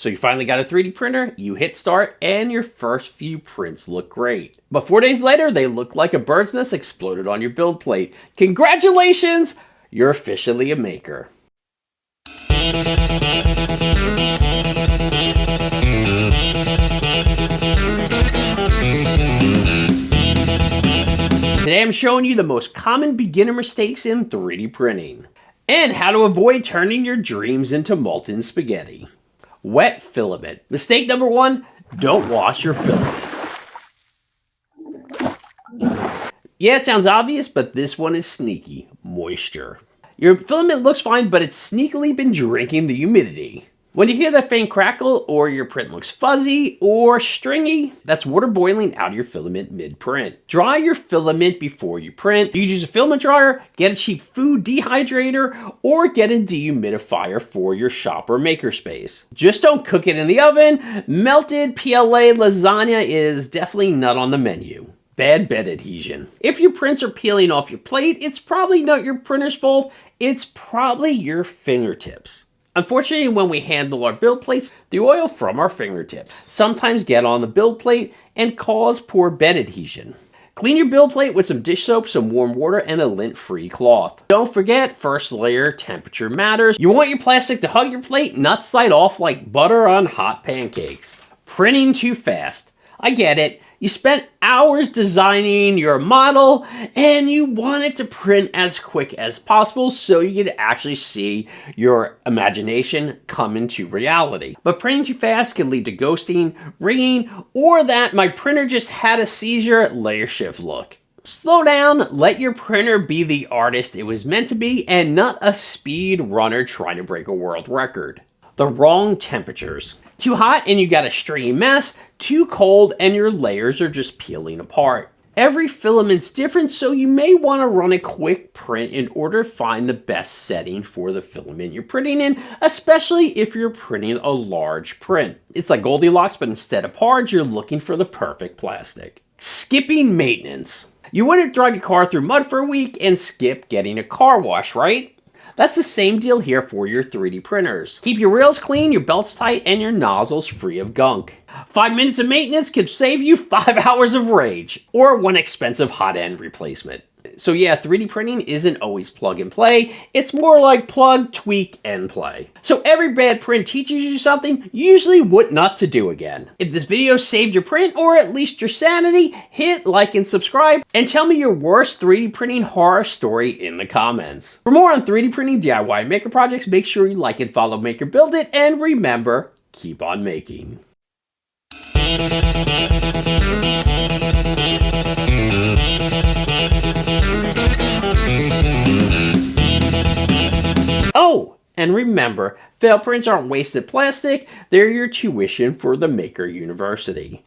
So you finally got a 3D printer, you hit start, and your first few prints look great. But 4 days later, they look like a bird's nest exploded on your build plate. Congratulations! You're officially a maker. Today I'm showing you the most common beginner mistakes in 3D printing and how to avoid turning your dreams into molten spaghetti. Wet filament. Mistake number 1, don't wash your filament. Yeah, it sounds obvious, but this one is sneaky. Moisture. Your filament looks fine, but it's sneakily been drinking the humidity. When you hear that faint crackle, or your print looks fuzzy or stringy, that's water boiling out of your filament mid-print. Dry your filament before you print. You can use a filament dryer, get a cheap food dehydrator, or get a dehumidifier for your shop or makerspace. Just don't cook it in the oven. Melted PLA lasagna is definitely not on the menu. Bad bed adhesion. If your prints are peeling off your plate, it's probably not your printer's fault, it's probably your fingertips. Unfortunately, when we handle our build plates, the oil from our fingertips sometimes get on the build plate and cause poor bed adhesion. Clean your build plate with some dish soap, some warm water, and a lint-free cloth. Don't forget, first layer temperature matters. You want your plastic to hug your plate, not slide off like butter on hot pancakes. Printing too fast. I get it. You spent hours designing your model and you want it to print as quick as possible so you can actually see your imagination come into reality. But printing too fast can lead to ghosting, ringing, or that my printer just had a seizure layer shift look. Slow down, let your printer be the artist it was meant to be and not a speed runner trying to break a world record. The wrong temperatures. Too hot and you got a stringy mess, too cold and your layers are just peeling apart. Every filament's different, so you may want to run a quick print in order to find the best setting for the filament you're printing in, especially if you're printing a large print. It's like Goldilocks, but instead of hard, you're looking for the perfect plastic. Skipping maintenance. You wouldn't drive your car through mud for a week and skip getting a car wash, right? That's the same deal here for your 3D printers. Keep your rails clean, your belts tight, and your nozzles free of gunk. 5 minutes of maintenance could save you 5 hours of rage, or one expensive hot end replacement. So yeah, 3D printing isn't always plug and play. It's more like plug, tweak, and play. So every bad print teaches you something, usually what not to do again. If this video saved your print, or at least your sanity, hit like and subscribe, and tell me your worst 3D printing horror story in the comments. For more on 3D printing, DIY, maker projects, make sure you like and follow Maker Build It, and remember, keep on making. Oh, and remember, fail prints aren't wasted plastic, they're your tuition for the Maker University.